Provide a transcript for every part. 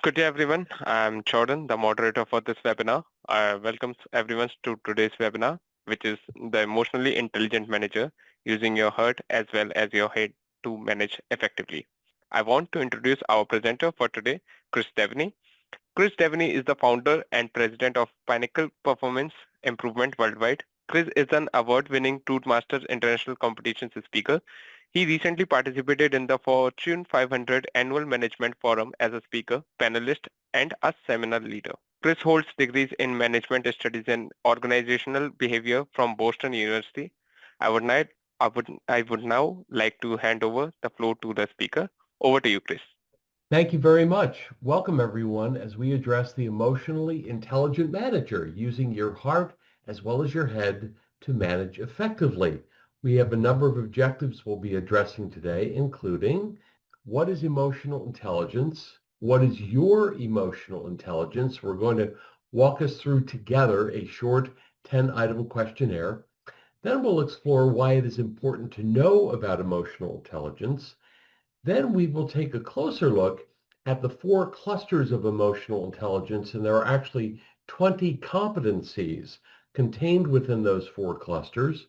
Good day, everyone. I'm Jordan, the moderator for this webinar. I welcome everyone to today's webinar, which is the Emotionally Intelligent Manager, using your heart as well as your head to manage effectively. I want to introduce our presenter for today, Chris Devaney. Chris Devaney is the founder and president of Pinnacle Performance Improvement Worldwide. Chris is an award-winning Toastmasters International Competitions speaker. He recently participated in the Fortune 500 Annual Management Forum as a speaker, panelist, and a seminar leader. Chris holds degrees in management studies and organizational behavior from Boston University. I would now like to hand over the floor to the speaker. Over to you, Chris. Thank you very much. Welcome everyone as we address the emotionally intelligent manager, using your heart as well as your head to manage effectively. We have a number of objectives we'll be addressing today, including what is emotional intelligence? What is your emotional intelligence? We're going to walk us through together a short 10-item questionnaire. Then we'll explore why it is important to know about emotional intelligence. Then we will take a closer look at the 4 clusters of emotional intelligence, and there are actually 20 competencies contained within those 4 clusters.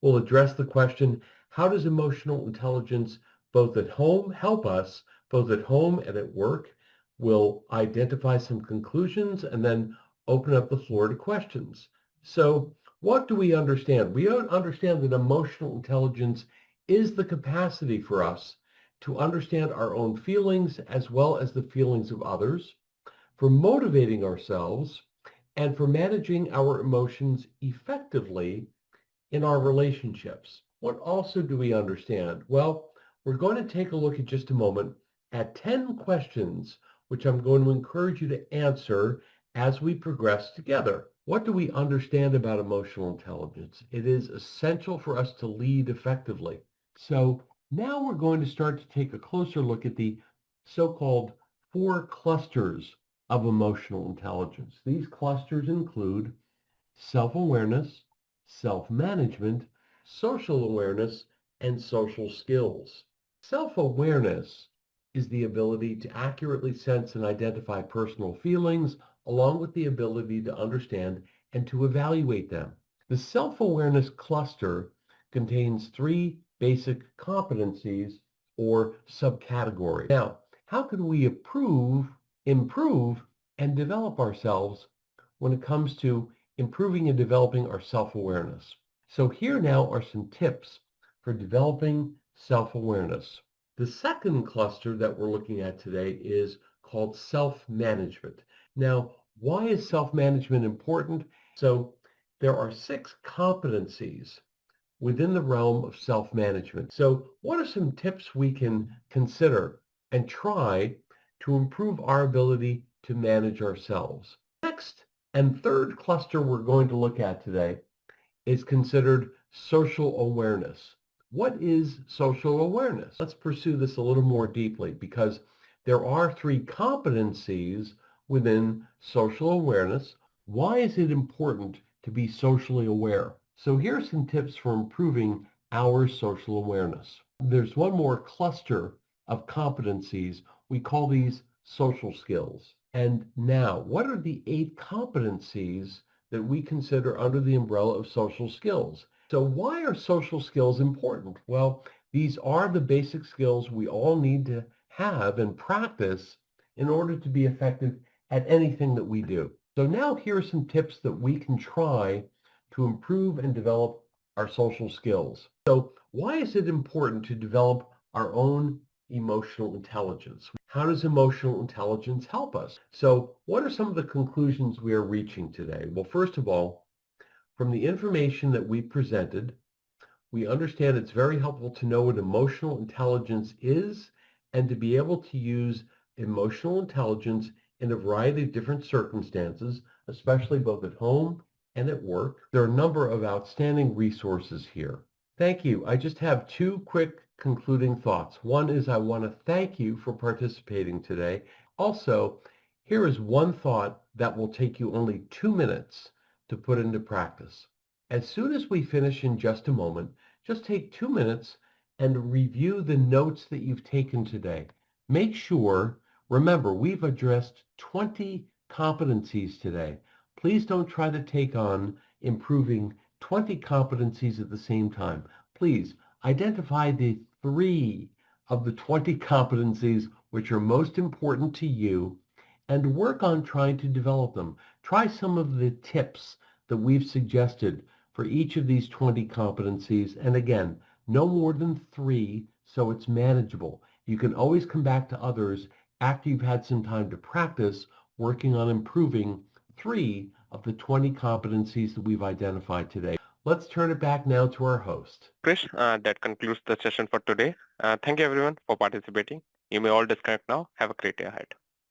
We'll address the question, how does emotional intelligence both at home help us, both at home and at work? We'll identify some conclusions and then open up the floor to questions. So what do we understand? We understand that emotional intelligence is the capacity for us to understand our own feelings as well as the feelings of others, for motivating ourselves, and for managing our emotions effectively in our relationships. What also do we understand? Well, we're going to take a look in just a moment at 10 questions, which I'm going to encourage you to answer as we progress together. What do we understand about emotional intelligence? It is essential for us to lead effectively. So now we're going to start to take a closer look at the so-called 4 clusters of emotional intelligence. These clusters include self-awareness, self-management, social awareness, and social skills. Self-awareness is the ability to accurately sense and identify personal feelings, along with the ability to understand and to evaluate them. The self-awareness cluster contains 3 basic competencies or subcategories. Now, how can we improve, and develop ourselves when it comes to improving and developing our self-awareness? So here now are some tips for developing self-awareness. The second cluster that we're looking at today is called self-management. Now, why is self-management important? So there are 6 competencies within the realm of self-management. So what are some tips we can consider and try to improve our ability to manage ourselves? Next and third cluster we're going to look at today is considered social awareness. What is social awareness? Let's pursue this a little more deeply, because there are 3 competencies within social awareness. Why is it important to be socially aware? So here are some tips for improving our social awareness. There's one more cluster of competencies. We call these social skills. And now, what are the 8 competencies that we consider under the umbrella of social skills? So why are social skills important? Well, these are the basic skills we all need to have and practice in order to be effective at anything that we do. So now here are some tips that we can try to improve and develop our social skills. So why is it important to develop our own emotional intelligence? How does emotional intelligence help us? So what are some of the conclusions we are reaching today? Well, first of all, from the information that we presented, we understand it's very helpful to know what emotional intelligence is and to be able to use emotional intelligence in a variety of different circumstances, especially both at home and at work. There are a number of outstanding resources here. Thank you. I just have 2 quick concluding thoughts. One is I want to thank you for participating today. Also, here is one thought that will take you only 2 minutes to put into practice. As soon as we finish in just a moment, just take 2 minutes and review the notes that you've taken today. Make sure Remember, we've addressed 20 competencies today. Please don't try to take on improving 20 competencies at the same time. Please identify the 3 of the 20 competencies which are most important to you and work on trying to develop them. Try some of the tips that we've suggested for each of these 20 competencies. And again, no more than 3 so it's manageable. You can always come back to others after you've had some time to practice working on improving 3 of the 20 competencies that we've identified today. Let's turn it back now to our host. Krish, that concludes the session for today. Thank you everyone for participating. You may all disconnect now. Have a great day ahead.